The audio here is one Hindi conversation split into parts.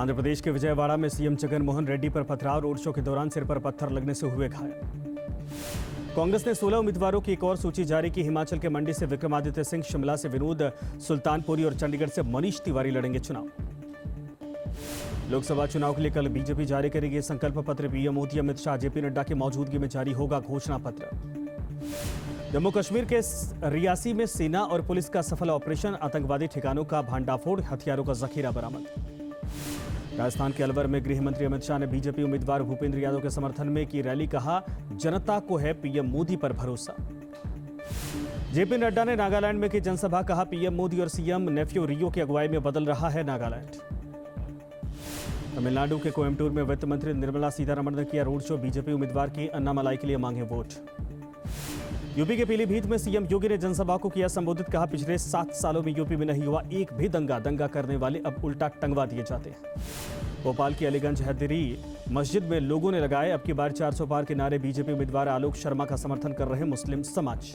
आंध्र प्रदेश के विजयवाड़ा में सीएम जगन मोहन रेड्डी पर पथराव, रोड शो के दौरान सिर पर पत्थर लगने से हुए घायल। कांग्रेस ने 16 उम्मीदवारों की एक और सूची जारी की। हिमाचल के मंडी से विक्रमादित्य सिंह, शिमला से विनोद सुल्तानपुरी और चंडीगढ़ से मनीष तिवारी लड़ेंगे चुनाव। लोकसभा चुनाव के लिए कल बीजेपी जारी करेगी संकल्प पत्र। पीएम मोदी, अमित शाह, जेपी नड्डा की मौजूदगी में जारी होगा घोषणा पत्र। जम्मू कश्मीर के रियासी में सेना और पुलिस का सफल ऑपरेशन, आतंकवादी ठिकानों का भांडाफोड़, हथियारों का जखीरा बरामद। राजस्थान के अलवर में गृह मंत्री अमित शाह ने बीजेपी उम्मीदवार भूपेंद्र यादव के समर्थन में की रैली, कहा जनता को है पीएम मोदी पर भरोसा। जेपी नड्डा ने नागालैंड में की जनसभा, कहा पीएम मोदी और सीएम नेफ्यू रियो की अगुवाई में बदल रहा है नागालैंड। तमिलनाडु के कोयम्बटूर में वित्त मंत्री निर्मला सीतारमण ने किया रोड शो, बीजेपी उम्मीदवार की अन्नामलाई के लिए मांगे वोट। यूपी के पीलीभीत में सीएम योगी ने जनसभा को किया संबोधित, कहा पिछले 7 सालों में यूपी में नहीं हुआ एक भी दंगा करने वाले अब उल्टा टंगवा दिए जाते हैं। भोपाल की अलीगंज हैदरी मस्जिद में लोगों ने लगाए अब की बार 400 पार के नारे, बीजेपी उम्मीदवार आलोक शर्मा का समर्थन कर रहे मुस्लिम समाज।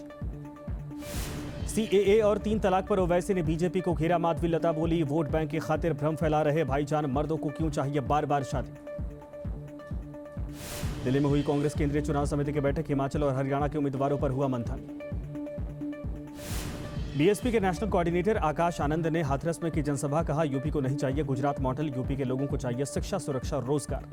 सीएए और 3 तलाक पर ओवैसी ने बीजेपी को घेरा, माधवी लता बोली वोट बैंक की खातिर भ्रम फैला रहे भाईजान, मर्दों को क्यों चाहिए बार शादी। दिल्ली में हुई कांग्रेस केंद्रीय चुनाव समिति की बैठक, हिमाचल और हरियाणा के उम्मीदवारों पर हुआ मंथन। बीएसपी के नेशनल कोऑर्डिनेटर आकाश आनंद ने हाथरस में की जनसभा, कहा यूपी को नहीं चाहिए गुजरात मॉडल, यूपी के लोगों को चाहिए शिक्षा, सुरक्षा और रोजगार।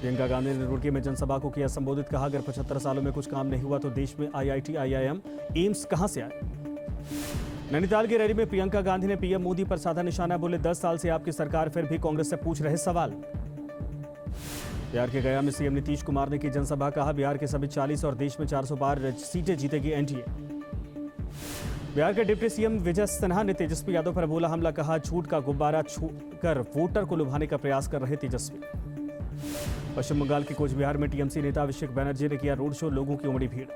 प्रियंका गांधी ने रुड़की में जनसभा को किया संबोधित, कहा अगर 75 सालों में कुछ काम नहीं हुआ तो देश में आईआईटी, आईआईएम, एम्स कहां से आए। नैनीताल की रैली में प्रियंका गांधी ने पीएम मोदी पर साधा निशाना, बोले 10 साल से आपकी सरकार फिर भी कांग्रेस से पूछ रहे सवाल। बिहार के गया में सीएम नीतीश कुमार ने की जनसभा, कहा बिहार के सभी 40 और देश में 400 पार सीटें जीतेगी एनडीए। बिहार के डिप्टी सीएम विजय सिन्हा ने तेजस्वी यादव पर बोला हमला, कहा झूठ का गुब्बारा छूकर वोटर को लुभाने का प्रयास कर रहे तेजस्वी। पश्चिम बंगाल के कोचबिहार में टीएमसी नेता अभिषेक बनर्जी ने किया रोड शो, लोगों की उमड़ी भीड़।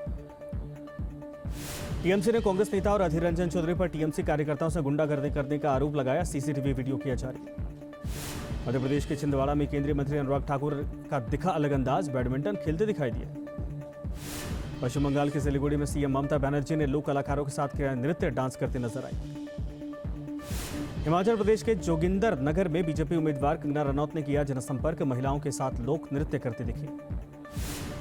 टीएमसी ने कांग्रेस नेता और अधीर रंजन चौधरी पर टीएमसी कार्यकर्ताओं से गुंडागर्दी करने का आरोप लगाया, सीसीटीवी वीडियो किया जारी। मध्य प्रदेश के छिंदवाड़ा में केंद्रीय मंत्री अनुराग ठाकुर का दिखा अलग अंदाज, बैडमिंटन खेलते दिखाई दिए। पश्चिम बंगाल के सिलीगुड़ी में सीएम ममता बनर्जी ने लोक कलाकारों के साथ किया नृत्य, डांस करते नजर आई। हिमाचल प्रदेश के जोगिंदर नगर में बीजेपी उम्मीदवार कंगना रनौत ने किया जनसंपर्क, महिलाओं के साथ लोक नृत्य करते दिखे।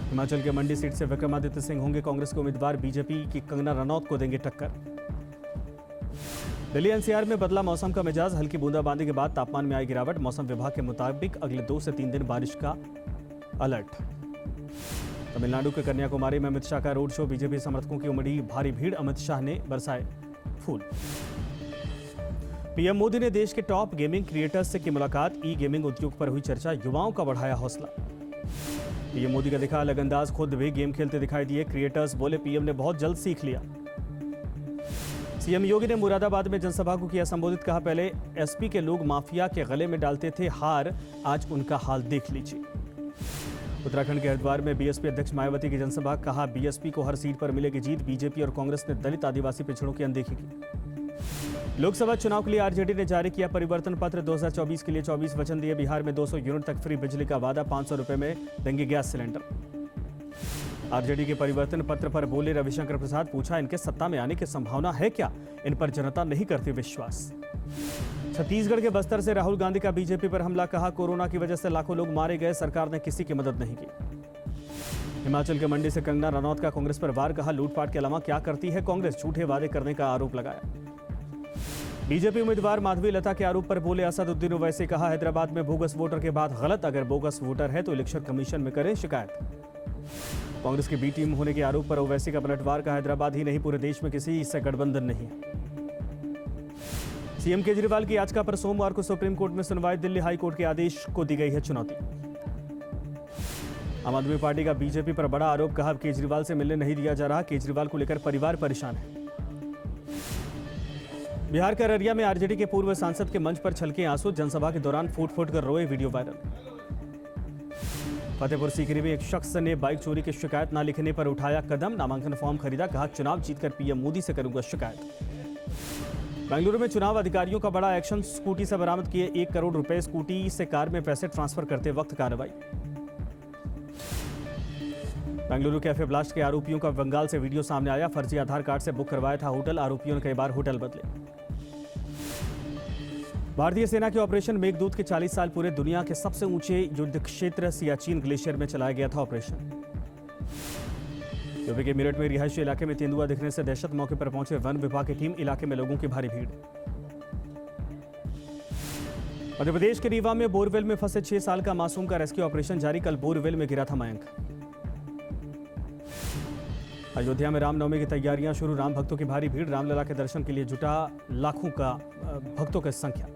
हिमाचल के मंडी सीट से विक्रमादित्य सिंह होंगे कांग्रेस के उम्मीदवार, बीजेपी की कंगना रनौत को देंगे टक्कर। दिल्ली एनसीआर में बदला मौसम का मिजाज, हल्की बूंदाबांदी के बाद तापमान में आई गिरावट, मौसम विभाग के मुताबिक अगले 2 से 3 दिन बारिश का अलर्ट। तमिलनाडु के कन्याकुमारी में अमित शाह का रोड शो, बीजेपी समर्थकों की उमड़ी भारी भीड़, अमित शाह ने बरसाए फूल। पीएम मोदी ने देश के टॉप गेमिंग क्रिएटर्स से की मुलाकात, ई गेमिंग उद्योग पर हुई चर्चा, युवाओं का बढ़ाया हौसला। पीएम मोदी का दिखा अलग अंदाज, खुद भी गेम खेलते दिखाई दिए, क्रिएटर्स बोले पीएम ने बहुत जल्द सीख लिया। सीएम योगी ने मुरादाबाद में जनसभा को किया संबोधित, कहा पहले एसपी के लोग माफिया के गले में डालते थे हार, आज उनका हाल देख लीजिए। उत्तराखंड के हरिद्वार में बीएसपी अध्यक्ष मायावती की जनसभा, कहा बीएसपी को हर सीट पर मिलेगी जीत, बीजेपी और कांग्रेस ने दलित आदिवासी पिछड़ों की अनदेखी की। लोकसभा चुनाव के लिए आरजेडी ने जारी किया परिवर्तन पत्र, 2024 के लिए 24 वचन दिए, बिहार में 200 यूनिट तक फ्री बिजली का वादा, 500 रुपए में देंगे गैस सिलेंडर। आरजेडी के परिवर्तन पत्र पर बोले रविशंकर प्रसाद, पूछा इनके सत्ता में आने की संभावना है क्या, इन पर जनता नहीं करती विश्वास। छत्तीसगढ़ के बस्तर से राहुल गांधी का बीजेपी पर हमला, कहा कोरोना की वजह से लाखों लोग मारे गए, सरकार ने किसी की मदद नहीं की। हिमाचल के मंडी से कंगना रनौत का कांग्रेस पर वार, कहा लूटपाट के अलावा क्या करती है कांग्रेस, झूठे वादे करने का आरोप लगाया। बीजेपी उम्मीदवार माधवी लता के आरोप पर बोले असदुद्दीन ओवैसी, कहा हैदराबाद में बोगस वोटर के बाद गलत, अगर बोगस वोटर है तो इलेक्शन कमीशन में करें शिकायत। कांग्रेस की बी टीम होने के आरोप पर ओवैसी का पलटवार, का हैदराबाद ही नहीं पूरे देश में किसी से गठबंधन नहीं है। सीएम केजरीवाल की याचिका पर सोमवार को सुप्रीम कोर्ट में सुनवाई, दिल्ली हाई कोर्ट के आदेश को दी गई है चुनौती। आम आदमी पार्टी का बीजेपी पर बड़ा आरोप, कहा केजरीवाल से मिलने नहीं दिया जा रहा, केजरीवाल को लेकर परिवार परेशान है। बिहार के अररिया में आरजेडी के पूर्व सांसद के मंच पर छलके आंसू, जनसभा के दौरान फूट कर रोए, वीडियो वायरल। फतेहपुर सीकरी में एक शख्स ने बाइक चोरी की शिकायत न लिखने पर उठाया कदम, नामांकन फॉर्म खरीदा, कहा चुनाव जीतकर पीएम मोदी से करूंगा शिकायत। बेंगलुरु में चुनाव अधिकारियों का बड़ा एक्शन, स्कूटी से बरामद किए 1 करोड़ रुपए, स्कूटी से कार में पैसे ट्रांसफर करते वक्त कार्रवाई। बेंगलुरु कैफे ब्लास्ट के आरोपियों का बंगाल से वीडियो सामने आया, फर्जी आधार कार्ड से बुक करवाया था होटल, आरोपियों ने कई बार होटल बदले। भारतीय सेना के ऑपरेशन मेघदूत के 40 साल पूरे। दुनिया के सबसे ऊंचे युद्ध क्षेत्र सियाचिन ग्लेशियर में चलाया गया था ऑपरेशन। यूपी के मेरठ में रिहायशी इलाके में तेंदुआ दिखने से दहशत। मौके पर पहुंचे वन विभाग की टीम। इलाके में लोगों की भारी भीड़। मध्य प्रदेश के रीवा में बोरवेल में फंसे 6 साल का मासूम का रेस्क्यू ऑपरेशन जारी। कल बोरवेल में गिरा था मयंक। अयोध्या में रामनवमी की तैयारियां शुरू। राम भक्तों की भारी भीड़। रामलला के दर्शन के लिए जुटा लाखों का भक्तों की संख्या।